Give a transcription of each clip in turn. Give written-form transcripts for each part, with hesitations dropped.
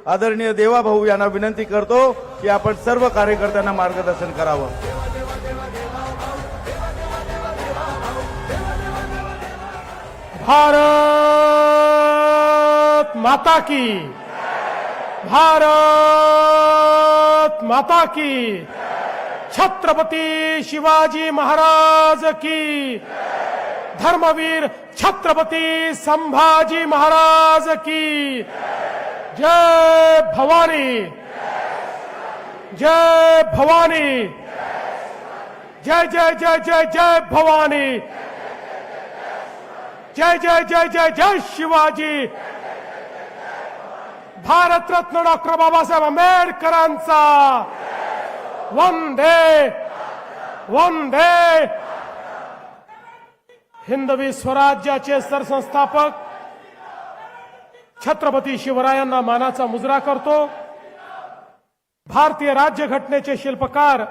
आदरणीय देवाभाऊ यांना विनंती करतो की आपण सर्व कार्यकर्त्यांना मार्गदर्शन करावं। भारत माता की, भारत माता की, छत्रपती शिवाजी महाराज की, धर्मवीर छत्रपती संभाजी महाराज की, जय भवानी, जय भवानी, जय जय जय जय जय भवानी, जय जय जय जय जय शिवाजी। भारत रत्न डॉक्टर बाबासाहेब आंबेडकरांचा वंदे वंदे। हिंदवी स्वराज्याचे सरसंस्थापक छत्रपती शिवरायांना मानाचा मुजरा करतो। भारतीय राज्यघटनेचे शिल्पकार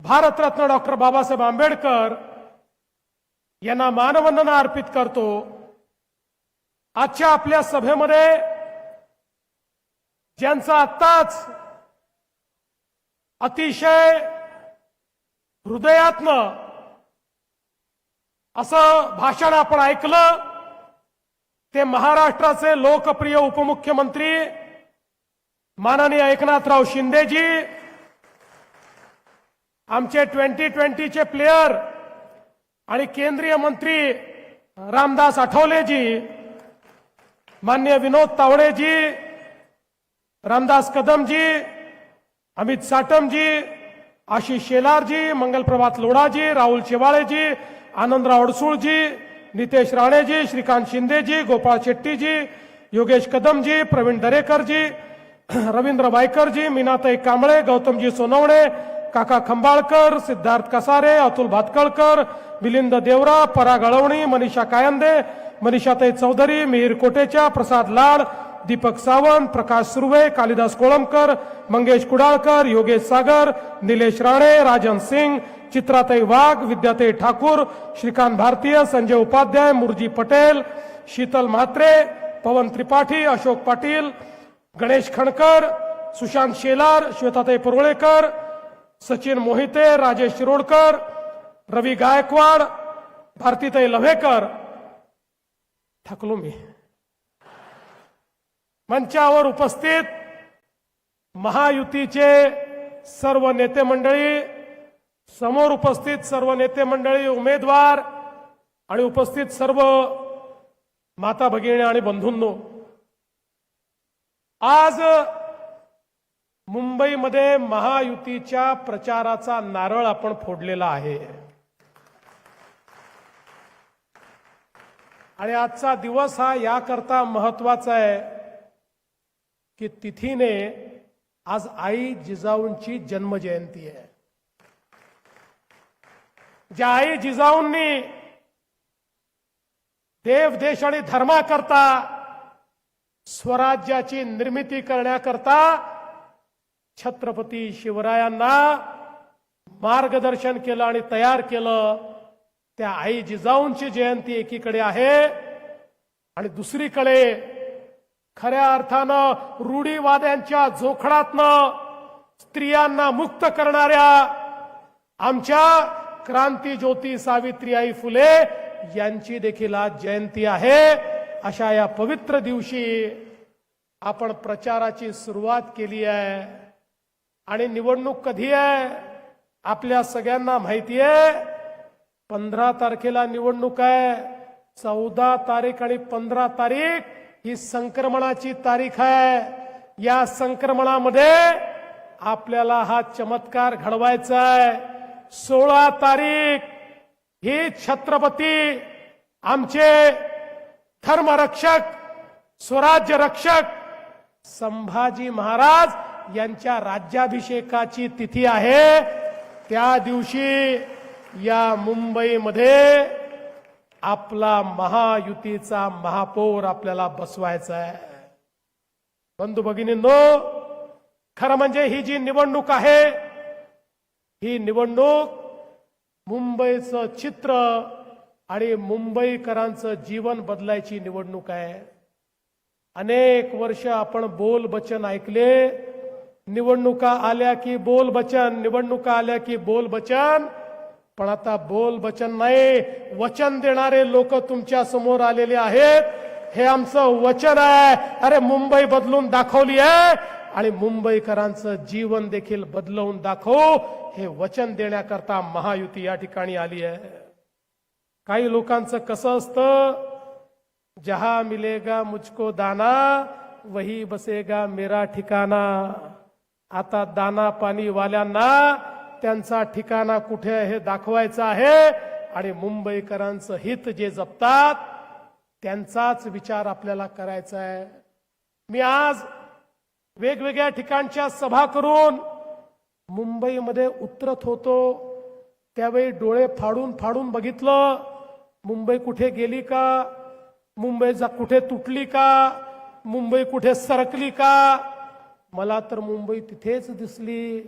भारतरत्न डॉक्टर बाबासाहेब आंबेडकर यांना मानवंदना अर्पित करतो। आजच्या आपल्या सभेमध्ये ज्यांचा आत्ताच अतिशय हृदयातनं असं भाषण आपण ऐकलं ते महाराष्ट्राचे लोकप्रिय उपमुख्यमंत्री माननीय एकनाथराव शिंदेजी, आमचे 2020चे प्लेयर आणि केंद्रीय मंत्री रामदास आठवलेजी, माननीय विनोद तावडेजी, रामदास कदमजी, अमित साटमजी, आशिष शेलारजी, मंगलप्रभात लोढाजी, राहुल शेवाळेजी, आनंदराव अडसूळजी, नितेश राणेजी, श्रीकांत शिंदेजी, गोपाळ शेट्टीजी, योगेश कदमजी, प्रवीण दरेकरजी, रवींद्र वायकरजी, मीनाताई कांबळे, गौतमजी सोनवणे, काका खंबाळकर, सिद्धार्थ कसारे, अतुल भातकळकर, मिलिंद देवरा, पराग अळवणी, मनीषा कायंदे, मनीषाताई चौधरी, मिहीर कोटेचा, प्रसाद लाड, दीपक सावंत, प्रकाश सुर्वे, कालिदास कोळंबकर, मंगेश कुडाळकर, योगेश सागर, निलेश राणे, राजन सिंग, चित्राताई वाघ, विद्याताई ठाकूर, श्रीकांत भारतीय, संजय उपाध्याय, मुरजी पटेल, शीतल म्हात्रे, पवन त्रिपाठी, अशोक पाटील, गणेश खणकर, सुशांत शेलार, श्वेताताई पुरवळेकर, सचिन मोहिते, राजेश शिरोडकर, रवी गायकवाड, भारतीताई लव्हेकर, थकलो मी। मंचावर उपस्थित महायुतीचे सर्व नेते मंडळी, समोर उपस्थित सर्व नेते मंडळी, उमेदवार आणि उपस्थित सर्व माता भगिनी आणि बंधूंनो, आज मुंबईमध्ये महायुतीच्या प्रचाराचा नारळ आपण फोडलेला आहे आणि आजचा दिवस हा याकरता महत्वाचा आहे की तिथीने आज आई जिजाऊंची जन्मजयंती आहे। ज्या आई जिजाऊंनी देव देश आणि धर्माकरता स्वराज्याची निर्मिती करण्याकरता छत्रपती शिवरायांना मार्गदर्शन केलं आणि तयार केलं, त्या आई जिजाऊंची जयंती एकीकडे आहे आणि दुसरीकडे खऱ्या अर्थानं रूढीवाद्यांच्या जोखडातनं स्त्रियांना मुक्त करणाऱ्या आमच्या क्रांतीज्योती सावित्रीबाई फुले यांची देखील आज जयंती आहे। अशा या पवित्र दिवशी आपण प्रचाराची सुरुवात केली आहे आणि निवडणूक कधी आहे आपल्या सगळ्यांना माहिती आहे। 15 तारखेला निवडणूक आहे, 14 तारीख आणि 15 तारीख ही संक्रमणाची तारीख आहे। या संक्रमणामध्ये आपल्याला हा चमत्कार घडवायचा आहे। 16 तारीख ही छत्रपती आमचे धर्मरक्षक, स्वराज्य रक्षक संभाजी महाराज यांच्या राज्याभिषेकाची तिथी आहे। त्या दिवशी या मुंबईमध्ये आपला महायुतीचा महापौर आपल्याला बसवायचा आहे। बंधू भगिनींनो, खरं म्हणजे ही जी निवडणूक आहे, ही निवडणूक मुंबईचं चित्र आणि मुंबईकरांचं जीवन बदलायची निवडणूक आहे। अनेक वर्ष आपण बोल बचन ऐकले, निवडणुका आल्या की बोल बचन, निवडणुका आल्या की बोल बचन. पण आता बोल बचन नाही, वचन देणारे लोक तुमच्या समोर आलेले आहेत. हे आमचं वचन आहे. अरे मुंबई बदलून दाखवली आहे आणि मुंबईकरांचं जीवन देखील बदलवून दाखवू, हे वचन देण्याकरता महायुती या ठिकाणी आली आहे. काही लोकांचं कसं असतं, जहां मिलेगा मुझको दाना वही बसेगा मेरा ठिकाणा. आता दाना पाणी वाल्यांना त्यांचा ठिकाणा कुठे आहे हे दाखवायचं आहे आणि मुंबईकरांचं हित जे जपतात त्यांचाच विचार आपल्याला करायचा आहे. मी आज वेगवेगळ्या ठिकाणच्या सभा करून मुंबईमध्ये उतरत होतो, त्यावेळी डोळे फाडून फाडून बघितलं, मुंबई कुठे गेली का, मुंबई कुठे तुटली का, मुंबई कुठे सरकली का. मला तर मुंबई तिथेच दिसली.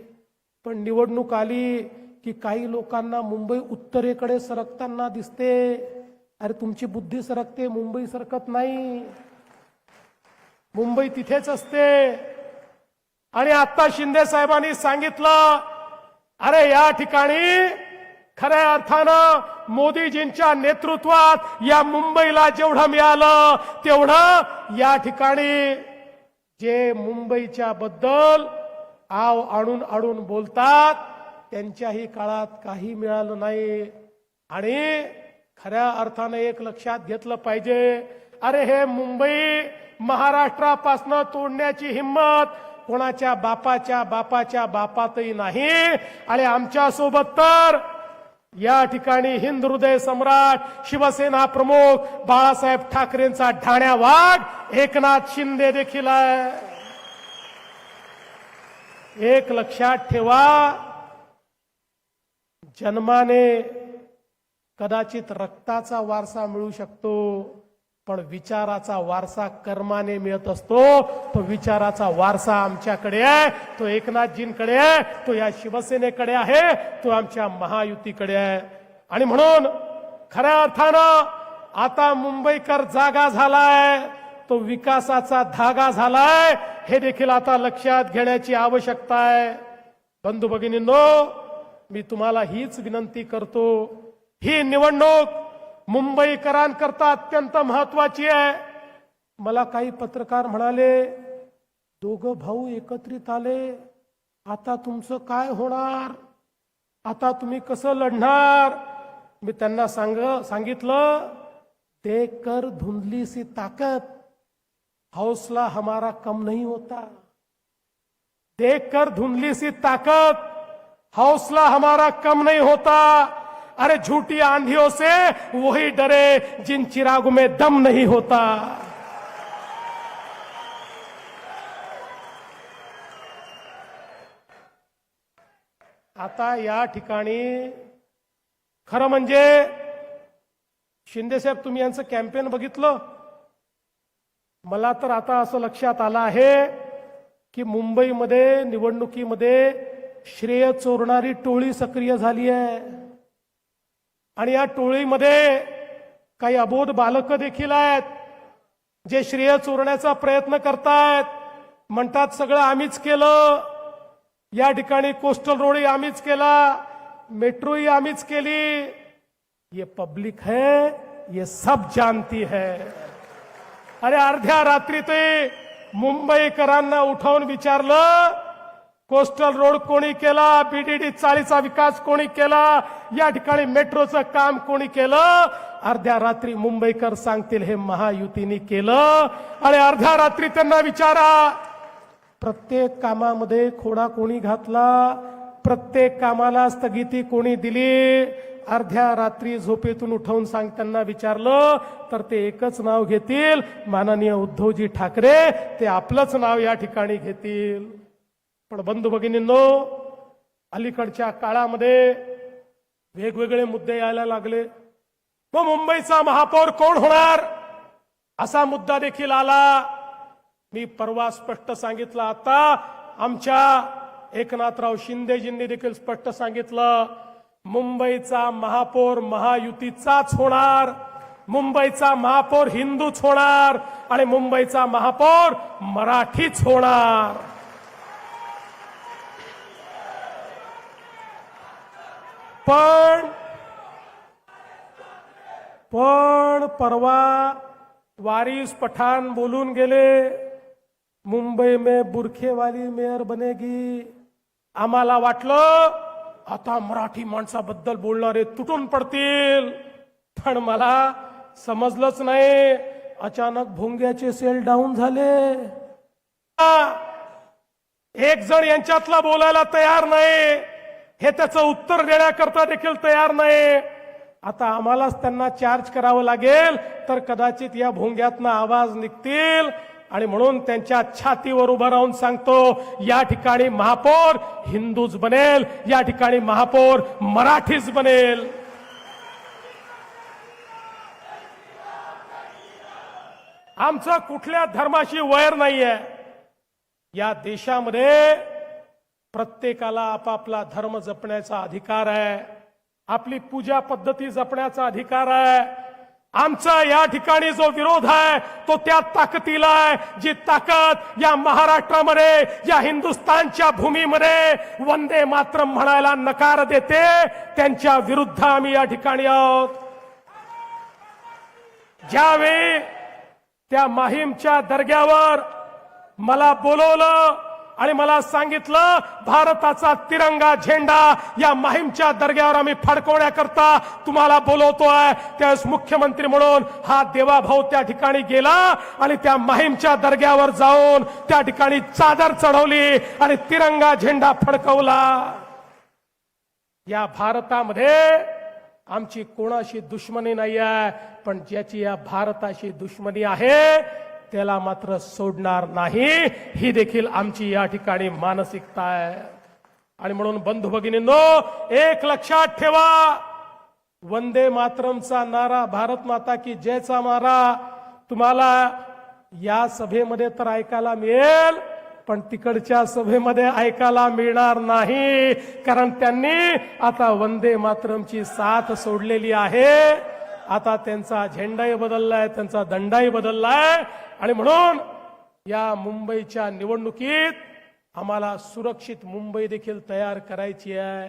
पण निवडणूक आली की काही लोकांना मुंबई उत्तरेकडे सरकताना दिसते. अरे तुमची बुद्धी सरकते, मुंबई सरकत नाही. मुंबई तिथेच असते. आणि आता शिंदे साहेबांनी सांगितलं, अरे या ठिकाणी खऱ्या अर्थानं मोदीजींच्या नेतृत्वात या मुंबईला जेवढं मिळालं तेवढं या ठिकाणी जे मुंबईच्या बद्दल आव आणून आणून बोलतात त्यांच्याही काळात काही मिळालं नाही. आणि खऱ्या अर्थानं एक लक्षात घेतलं पाहिजे, अरे हे मुंबई महाराष्ट्रापासनं तोडण्याची हिम्मत कोणाच्या बापाच्या बापातही नाही. आणि आमच्या सोबत तर या ठिकाणी हिंद हृदय सम्राट शिवसेना प्रमुख बाळासाहेब ठाकरेंचा ढाण्या वाघ एकनाथ शिंदे देखील आहे. एक लक्षात ठेवा, जन्माने कदाचित रक्ताचा वारसा मिळू शकतो, पण विचाराचा वारसा कर्माने मिळत असतो. तो विचाराचा वारसा आमच्याकडे आहे, तो एकनाथजींकडे आहे, तो या शिवसेनेकडे आहे, तो आमच्या महायुतीकडे आहे. आणि म्हणून खऱ्या अर्थानं आता मुंबईकर जागा झालाय, तो विकासाचा धागा झालाय, हे देखील आता लक्षात घेण्याची आवश्यकता आहे. बंधू भगिनींनो, मी तुम्हाला हीच विनंती करतो, ही निवडणूक मुंबईकरांकरता अत्यंत महत्वाची आहे. मला काही पत्रकार म्हणाले, दोघं भाऊ एकत्रित आले, आता तुमचं काय होणार, आता तुम्ही कसं लढणार. मी त्यांना सांगितलं, देखकर धुंधली सी ताकत हौसला हमारा कम नहीं होता. देखकर धुंधली सी ताकत हौसला हमारा कम नहीं होता. अरे झूठी आंधियों से वही डरे जिन चिरागों में दम नहीं होता. आता या ठिकाणी खरं म्हणजे शिंदे साहेब, तुम्ही यांचं कॅम्पेन बघितलं, मला तर आता असं लक्षात आलं आहे की मुंबईमध्ये निवडणुकीमध्ये श्रेय चोरणारी टोळी सक्रिय झाली आहे. आणि या टोळीमध्ये काही अबोध बालकं देखील आहेत जे श्रेय चोरण्याचा प्रयत्न करतायत. म्हणतात सगळं आम्हीच केलं, या ठिकाणी कोस्टल रोडही आम्हीच केला, मेट्रोही आम्हीच केली. ये पब्लिक है, ये सब जानती है. अरे अर्ध्या रात्री ते मुंबईकरांना उठवून विचारलं, कोस्टल रोड कोणी केला, बीडीडी चाळीचा विकास कोणी केला, या ठिकाणी मेट्रोचं काम कोणी केलं. अर्ध्या रात्री मुंबईकर सांगतील हे महायुतीने केलं. आणि अर्ध्या रात्री त्यांना विचारा, प्रत्येक कामामध्ये खोडा कोणी घातला, प्रत्येक कामाला स्थगिती कोणी दिली. अर्ध्या रात्री झोपेतून उठवून त्यांना विचारलं तर ते एकच नाव घेतील, माननीय उद्धवजी ठाकरे. ते आपलंच नाव या ठिकाणी घेतील. पण बंधू भगिनींनो, अलीकडच्या काळामध्ये वेगवेगळे मुद्दे यायला लागले. मग मुंबईचा महापौर कोण होणार असा मुद्दा देखील आला. मी परवा स्पष्ट सांगितलं, आता आमच्या एकनाथराव शिंदेजींनी देखील स्पष्ट सांगितलं, मुंबईचा महापौर महायुतीचाच होणार. मुंबईचा महापौर हिंदूच होणार आणि मुंबईचा महापौर मराठीच होणार. पण परवा वारिस पठाण बोलून गेले, मुंबई में बुरखे वाली मेयर बनेगी. आम्हाला वाटलं आता मराठी माणसाबद्दल बोलणारे तुटून पडतील, पण मला समजलंच नाही. अचानक भोंग्याचे सेल डाऊन झाले. एक जण यांच्यातला बोलायला तयार नाही, हे त्याचं उत्तर देण्याकरता देखील तयार नाही. आता आम्हालाच त्यांना चार्ज करावं लागेल, तर कदाचित या भोंग्यातनं आवाज निघतील. आणि म्हणून त्यांच्या छातीवर उभं राहून सांगतो, या ठिकाणी महापौर हिंदूच बनेल, या ठिकाणी महापौर मराठीच बनेल. आमचं कुठल्या धर्माशी वैर नाहीये. या देशामध्ये प्रत्येकाला आपापला धर्म जपण्याचा अधिकार आहे, आपली पूजा पद्धती जपण्याचा अधिकार आहे. आमचा या ठिकाणी जो विरोध आहे तो त्या ताकदीला आहे, जी ताकद या महाराष्ट्रामध्ये, या हिंदुस्थानच्या भूमीमध्ये वंदे मातरम म्हणायला नकार देते, त्यांच्या विरुद्ध आम्ही या ठिकाणी आहोत. ज्यावेळी त्या माहीमच्या दर्ग्यावर मला बोलवलं आणि मला सांगितलं भारताचा तिरंगा झेंडा या माहीमच्या दर्ग्यावर आम्ही फडकवण्याकरता तुम्हाला बोलवतोय, त्यावेळेस मुख्यमंत्री म्हणून हा देवाभाऊ त्या ठिकाणी गेला आणि त्या माहीमच्या दर्ग्यावर जाऊन त्या ठिकाणी चादर चढवली आणि तिरंगा झेंडा फडकवला. या भारतामध्ये आमची कोणाशी दुश्मनी नाही आहे, पण ज्याची या भारताशी दुश्मनी आहे त्याला मात्र सोडणार नाही, ही देखील आमची या ठिकाणी मानसिकता आहे. आणि म्हणून बंधू भगिनींनो, एक लक्षात ठेवा, वंदे मातरमचा नारा, भारत माता की जयचा नारा तुम्हाला या सभेमध्ये तर ऐकायला मिळेल, पण तिकडच्या सभेमध्ये ऐकायला मिळणार नाही. कारण त्यांनी आता वंदे मातरमची साथ सोडलेली आहे. आता त्यांचा झेंडाही बदललाय, त्यांचा दंडाही बदललाय. आणि म्हणून या मुंबईच्या निवडणुकीत आम्हाला सुरक्षित मुंबई देखील तयार करायची आहे.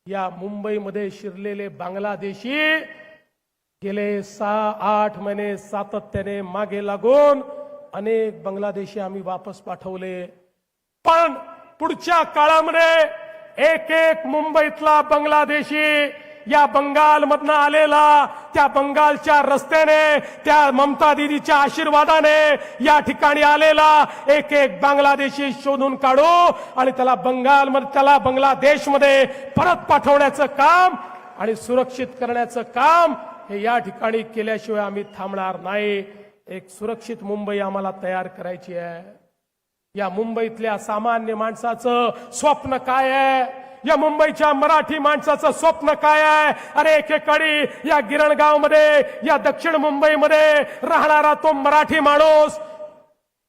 या मुंबईमध्ये शिरलेले बांगलादेशी गेले 6-8 महिने सातत्याने मागे लागून अनेक बांगलादेशी आम्ही वापस पाठवले. पण पुढच्या काळामध्ये एक एक मुंबईतला बांगलादेशी या बंगालमधनं आलेला, त्या बंगालच्या रस्त्याने, त्या ममता दीदीच्या आशीर्वादाने या ठिकाणी आलेला एक एक बांगलादेशी शोधून काढू आणि त्याला बंगालमध्ये, त्याला बांगलादेशमध्ये परत पाठवण्याचं काम आणि सुरक्षित करण्याचं काम हे या ठिकाणी केल्याशिवाय आम्ही थांबणार नाही. एक सुरक्षित मुंबई आम्हाला तयार करायची आहे. या मुंबईतल्या सामान्य माणसाचं स्वप्न काय आहे? या मुंबईच्या मराठी माणसाचं स्वप्न काय आहे? अरे एकेकाळी या गिरणगाव मध्ये, या दक्षिण मुंबईमध्ये राहणारा तो मराठी माणूस,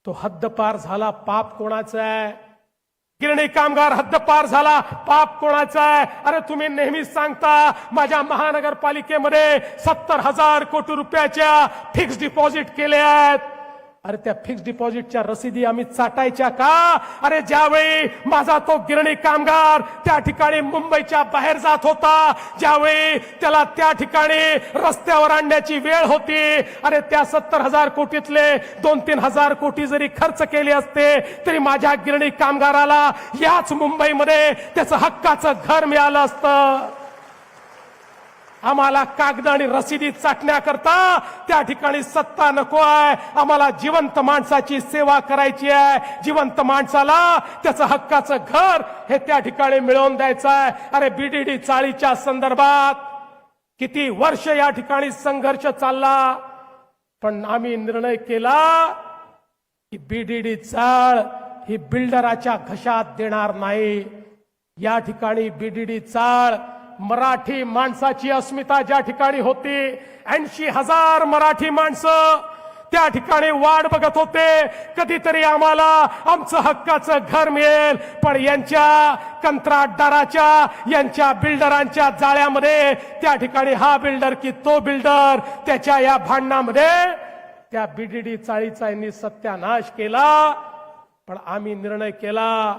तो हद्दपार झाला, पाप कोणाचा आहे? गिरणी कामगार हद्दपार झाला, पाप कोणाचा आहे? अरे तुम्ही नेहमीच सांगता माझ्या महानगरपालिकेमध्ये 70,000 कोटी रुपयाच्या फिक्स डिपॉझिट केले आहेत. अरे त्या फिक्स डिपॉझिटच्या रसीदी आम्ही चाटायच्या का? अरे ज्यावेळी माझा तो गिरणी कामगार त्या ठिकाणी मुंबईच्या बाहेर जात होता, ज्यावेळी त्याला त्या ठिकाणी रस्त्यावर आणण्याची वेळ होती, अरे त्या 70,000 कोटीतले 2-3 हजार कोटी जरी खर्च केले असते तरी माझ्या गिरणी कामगाराला याच मुंबईमध्ये त्याचं हक्काचं घर मिळालं असतं. आम्हाला कागद आणि रसीदी चाटण्याकरता त्या ठिकाणी सत्ता नको आहे. आम्हाला जिवंत माणसाची सेवा करायची आहे. जिवंत माणसाला त्याचं हक्काचं घर हे त्या ठिकाणी मिळवून द्यायचं आहे. अरे बीडीडी चाळीच्या संदर्भात किती वर्ष या ठिकाणी संघर्ष चालला, पण आम्ही निर्णय केला की बीडीडी चाळ ही बिल्डराच्या घशात देणार नाही. या ठिकाणी बीडीडी चाळ मराठी माणसाची अस्मिता ज्या ठिकाणी होती, 80,000 मराठी माणसं त्या ठिकाणी वाट बघत होते, कधीतरी आम्हाला आमचं हक्काचं घर मिळेल. पण यांच्या कंत्राटदाराच्या, यांच्या बिल्डरांच्या जाळ्यामध्ये त्या ठिकाणी हा बिल्डर की तो बिल्डर, त्याच्या या भांडणामध्ये त्या बीडीडी चाळीचा यांनी सत्यानाश केला. पण आम्ही निर्णय केला,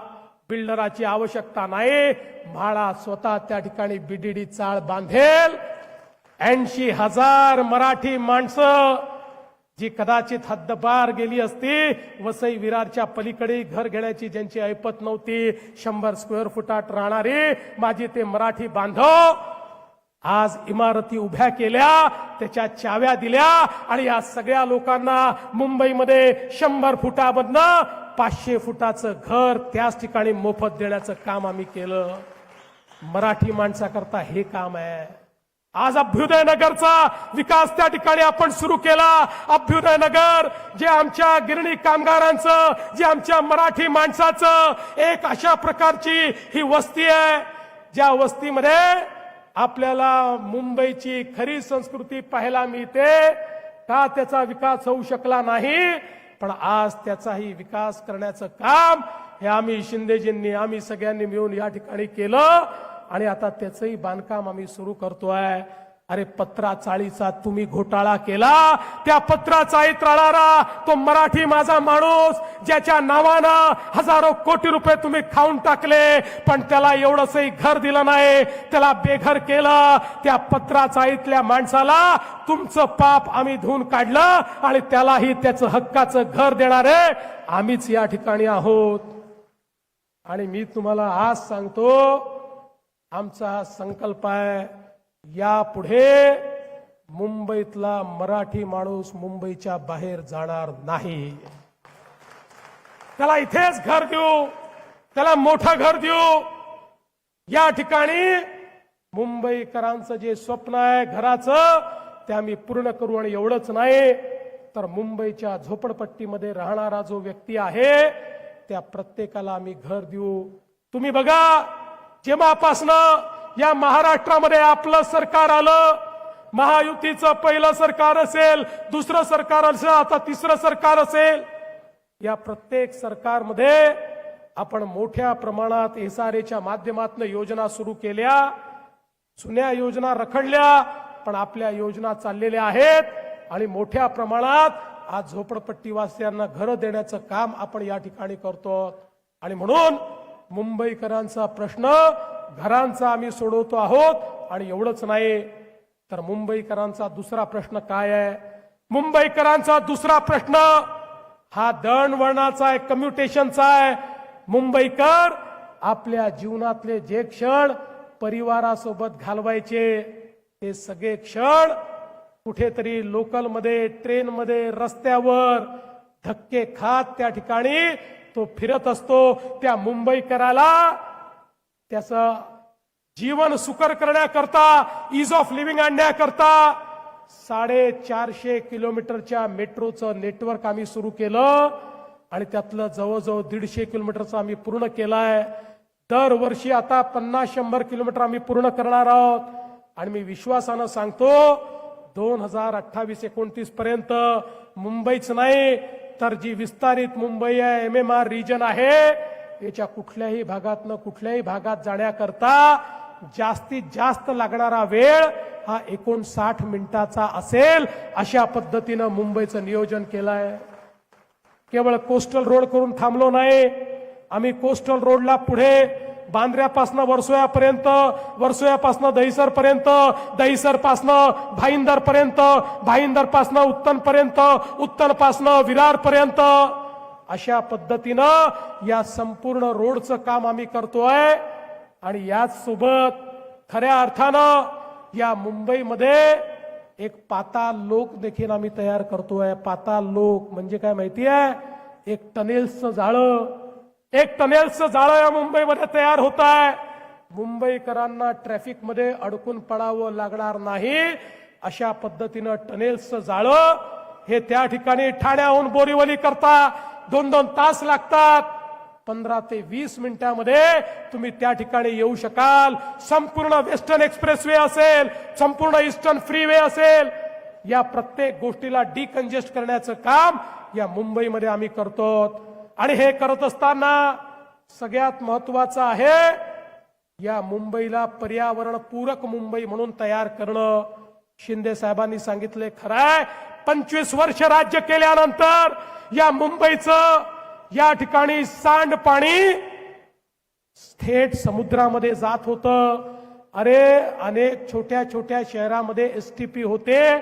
बिल्डराची आवश्यकता नाही, म्हाडा स्वतः त्या ठिकाणी बीडीडी चाळ बांधेल. 80,000 मराठी माणसं जी कदाचित हद्दपार गेली असती, वसई विरारच्या पलीकडे घर घेण्याची ज्यांची ऐपत नव्हती, 100 स्क्वेअर फुटात राहणारी माझी ते मराठी बांधव आज इमारती उभ्या केल्या, त्याच्या चाव्या दिल्या आणि या सगळ्या लोकांना मुंबईमध्ये 100 फुटामधनं 500 फुटाचं घर त्याच ठिकाणी मोफत देण्याचं काम आम्ही केलं. मराठी माणसाकरता हे काम आहे. आज अभ्युदय नगरचा विकास त्या ठिकाणी आपण सुरू केला. अभ्युदय नगर जे आमच्या गिरणी कामगारांचं, जे आमच्या मराठी माणसाचं एक अशा प्रकारची ही वस्ती आहे, ज्या वस्तीमध्ये आपल्याला मुंबईची खरी संस्कृती पाहायला मिळते. का त्याचा विकास होऊ शकला नाही, पण आज त्याचाही विकास करण्याचं काम हे आम्ही शिंदेजींनी, आम्ही सगळ्यांनी मिळून या ठिकाणी केलं आणि आता त्याचंही बांधकाम आम्ही सुरू करतोय. अरे पत्रा चाळीचा तुम्ही घोटाळा केला, त्या पत्रा चाळीत राहणारा तो मराठी माझा माणूस, ज्याच्या नावानं हजारो कोटी रुपये तुम्ही खाऊन टाकले, पण त्याला एवढंसही घर दिलं नाही, त्याला बेघर केलं. त्या पत्रा चाळीतल्या माणसाला तुमचं पाप आम्ही धुवून काढलं आणि त्यालाही त्याचं हक्काचं घर देणारे आम्हीच या ठिकाणी आहोत. आणि मी तुम्हाला आज सांगतो, आमचा हा संकल्प आहे, यापुढे मुंबईतला मराठी माणूस मुंबईच्या बाहेर जाणार नाही. त्याला इथेच घर देऊ, त्याला मोठं घर देऊ. या ठिकाणी मुंबईकरांचं जे स्वप्न आहे घराचं ते आम्ही पूर्ण करू. आणि एवढंच नाही तर मुंबईच्या झोपडपट्टीमध्ये राहणारा जो व्यक्ती आहे त्या प्रत्येकाला आम्ही घर देऊ. तुम्ही बघा, जेव्हापासनं या महाराष्ट्रामध्ये आपलं सरकार आलं, महायुतीचं पहिलं सरकार असेल, दुसरं सरकार असेल, आता तिसरं सरकार असेल, या प्रत्येक सरकारमध्ये आपण मोठ्या प्रमाणात SRAच्या माध्यमातून योजना सुरू केल्या. जुन्या योजना रखडल्या, पण आपल्या योजना चाललेल्या आहेत आणि मोठ्या प्रमाणात आज झोपडपट्टीवासियांना घरं देण्याचं काम आपण या ठिकाणी करतो. आणि म्हणून मुंबईकरांचा प्रश्न घरांचा आम्ही सोडवतो आहोत. आणि एवढंच नाही तर मुंबईकरांचा दुसरा प्रश्न काय आहे? मुंबईकरांचा दुसरा प्रश्न हा दळणवळणाचा आहे, कम्युटेशनचा आहे. मुंबईकर आपल्या जीवनातले जे क्षण परिवारासोबत घालवायचे ते सगळे क्षण कुठेतरी लोकलमध्ये, ट्रेनमध्ये, रस्त्यावर धक्के खात त्या ठिकाणी तो फिरत असतो. त्या मुंबईकराला त्याचं जीवन सुकर करण्याकरता, इज ऑफ लिव्हिंग आणण्याकरता 450 किलोमीटरच्या मेट्रोचं नेटवर्क आम्ही सुरू केलं आणि त्यातलं जवळजवळ 150 किलोमीटरचं आम्ही पूर्ण केलाय. दरवर्षी आता 50-100 किलोमीटर आम्ही पूर्ण करणार आहोत. आणि मी विश्वासानं सांगतो 2028-29 पर्यंत मुंबईच नाही तर जी विस्तारित मुंबई आहे, MMR रिजन आहे, याच्या कुठल्याही भागातनं कुठल्याही भागात जाण्याकरता जास्तीत जास्त लागणारा वेळ हा 59 मिनिटाचा असेल. अशा पद्धतीनं मुंबईचं नियोजन केलंय. केवळ कोस्टल रोड करून थांबलो नाही, आम्ही कोस्टल रोडला पुढे बांद्र्यापासनं वर्सोयापर्यंत, वर्सोयापासनं दहिसरपर्यंत, दहिसरपासनं भाईंदरपर्यंत, भाईंदरपासनं उत्तनपर्यंत, उत्तनपासनं विरारपर्यंत अशा पद्धतीनं या संपूर्ण रोडचं काम आम्ही करतोय. आणि याच सोबत खऱ्या अर्थानं या मुंबईमध्ये एक पाताल लोक देखील आम्ही तयार करतोय. पाताल लोक म्हणजे काय माहितीये? एक टनेल्सचं जाळं, एक टनेल्सचं जाळं या मुंबईमध्ये तयार होत आहे. मुंबईकरांना ट्रॅफिकमध्ये अडकून पडावं लागणार नाही अशा पद्धतीनं टनेल्सचं जाळं हे त्या ठिकाणी ठाण्याहून बोरीवली करता 2-2 तास लागतात. 15 ते 20 मिनिटांमध्ये तुम्ही त्या ठिकाणी येऊ शकाल. संपूर्ण वेस्टर्न एक्सप्रेसवे असेल, संपूर्ण ईस्टर्न फ्रीवे असेल, या प्रत्येक गोष्टीला डिकंजेस्ट करण्याचं काम या मुंबईमध्ये आम्ही करतो आणि हे करत असताना सगळ्यात महत्वाचं आहे या मुंबईला पर्यावरण पूरक मुंबई म्हणून तयार करणं. शिंदे साहेबांनी सांगितले खरंय, 25 वर्ष राज्य केल्यानंतर या मुंबईचं या ठिकाणी सांडपाणी थेट समुद्रामध्ये जात होतं. अरे अनेक छोट्या छोट्या शहरामध्ये एसटीपी होते,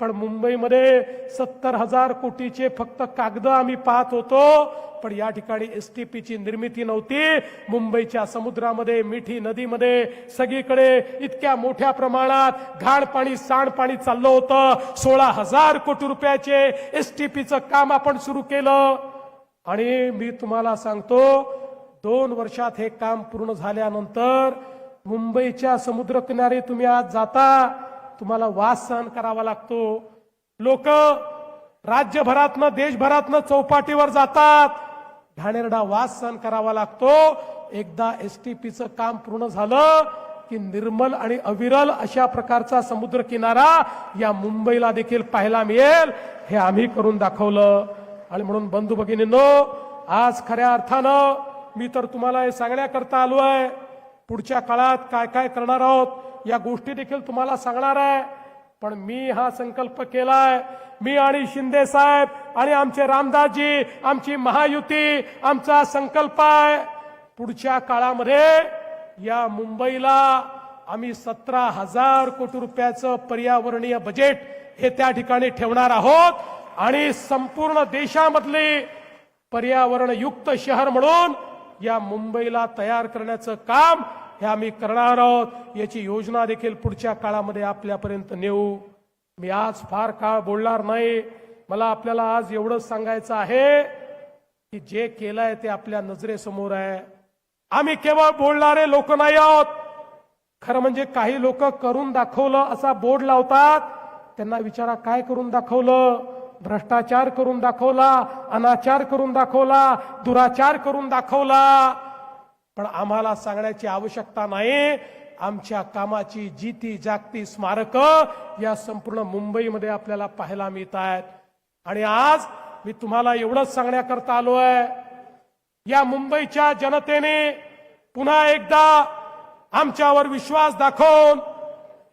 पण मुंबईमध्ये 70,000 कोटीचे फक्त कागद आम्ही पाहत होतो, पण या ठिकाणी एसटीपीची निर्मिती नव्हती. मुंबईच्या समुद्रामध्ये, मिठी नदीमध्ये सगळीकडे इतक्या मोठ्या प्रमाणात घाण पाणी सांडपाणी चाललं होतं. 16,000 कोटी रुपयाचे एसटीपीचं काम आपण सुरू केलं आणि मी तुम्हाला सांगतो 2 वर्षात हे काम पूर्ण झाल्यानंतर मुंबईच्या समुद्रकिनारी तुम्ही आज जाता, तुम्हाला वास सहन करावा लागतो. लोक राज्यभरातनं देशभरातनं चौपाटीवर जातात, घाणेरडा वास सहन करावा लागतो. एकदा एसटीपीचं काम पूर्ण झालं की निर्मल आणि अविरल अशा प्रकारचा समुद्र किनारा या मुंबईला देखील पाहायला मिळेल. हे आम्ही करून दाखवलं. आणि म्हणून बंधू भगिनींनो, आज खऱ्या अर्थानं मी तर तुम्हाला हे सांगण्याकरता आलो आहे, पुढच्या काळात काय काय करणार आहोत या गोष्टी देखील तुम्हाला सांगणार आहे. पण मी हा संकल्प केलाय, मी आणि शिंदे साहेब आणि आमचे रामदासजी, आमची महायुती, आमचा संकल्प आहे पुढच्या काळामध्ये या मुंबईला आम्ही 17,000 कोटी रुपयाचं पर्यावरणीय बजेट हे त्या ठिकाणी ठेवणार आहोत आणि संपूर्ण देशामधली पर्यावरणयुक्त शहर म्हणून या मुंबईला तयार करण्याचं काम हे आम्ही करणार आहोत. याची योजना देखील पुढच्या काळामध्ये आपल्यापर्यंत नेऊ. मी आज फार काळ बोलणार नाही. मला आपल्याला आज एवढंच सांगायचं आहे की जे केलंय ते आपल्या नजरेसमोर आहे. आम्ही केवळ बोलणारे लोक नाही आहोत. खरं म्हणजे काही लोक करून दाखवलं असा बोर्ड लावतात. त्यांना विचारा काय करून दाखवलं? भ्रष्टाचार करून दाखवला, अनाचार करून दाखवला, दुराचार करून दाखवला. पण आम्हाला सांगण्याची आवश्यकता नाही. आमच्या कामाची जीती जागती स्मारकं या संपूर्ण मुंबईमध्ये आपल्याला पाहायला मिळत आहेत. आणि आज मी तुम्हाला एवढंच सांगण्याकरता आलो आहे, या मुंबईच्या जनतेने पुन्हा एकदा आमच्यावर विश्वास दाखवून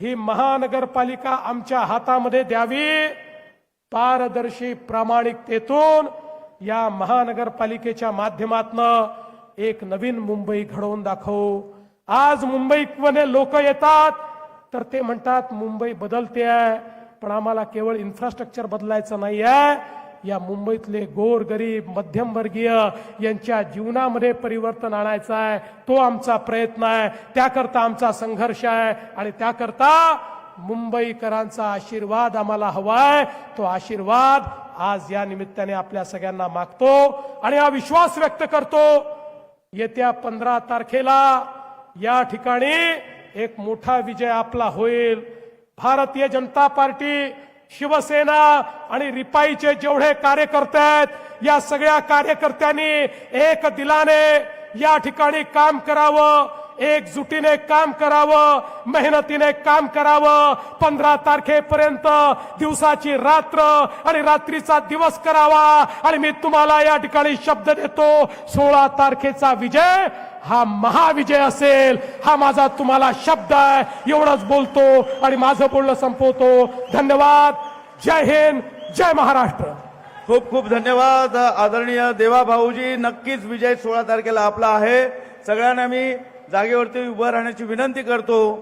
ही महानगरपालिका आमच्या हातामध्ये द्यावी. पारदर्शी प्रामाणिकतेतून या महानगरपालिकेच्या माध्यमातून एक नवीन मुंबई घडवून दाखवू. आज मुंबईमध्ये लोक येतात तर ते म्हणतात मुंबई बदलते आहे, पण आम्हाला केवळ इन्फ्रास्ट्रक्चर बदलायचं नाही आहे. या मुंबईतले गोरगरीब मध्यमवर्गीय यांच्या जीवनामध्ये परिवर्तन आणायचं आहे. तो आमचा प्रयत्न आहे, त्याकरता आमचा संघर्ष आहे आणि त्याकरता मुंबईकरांचा आशीर्वाद आम्हाला हवाय. तो आशीर्वाद आज या निमित्ताने आपल्या सगळ्यांना मागतो आणि हा विश्वास व्यक्त करतो. येत्या 15 तारखेला या ठिकाणी एक मोठा विजय आपला होईल. भारतीय जनता पार्टी, शिवसेना आणि रिपाईचे जेवढे कार्यकर्ते आहेत, या सगळ्या कार्यकर्त्यांनी एक दिलाने या ठिकाणी काम करावं, एकजुटीने काम करावं, मेहनतीने काम करावं. 15 तारखेपर्यंत दिवसाची रात्र आणि रात्रीचा दिवस करावा. आणि मी तुम्हाला या ठिकाणी शब्द देतो, 16 तारखेचा विजय हा महाविजय असेल. हा माझा तुम्हाला शब्द आहे. एवढंच बोलतो आणि माझं बोलणं संपवतो. धन्यवाद. जय हिंद, जय महाराष्ट्र. खूप खूप धन्यवाद आदरणीय देवा भाऊजी. नक्कीच विजय 16 तारखेला आपला आहे. सगळ्यांना मी जागेवरती उभं राहण्याची विनंती करतो.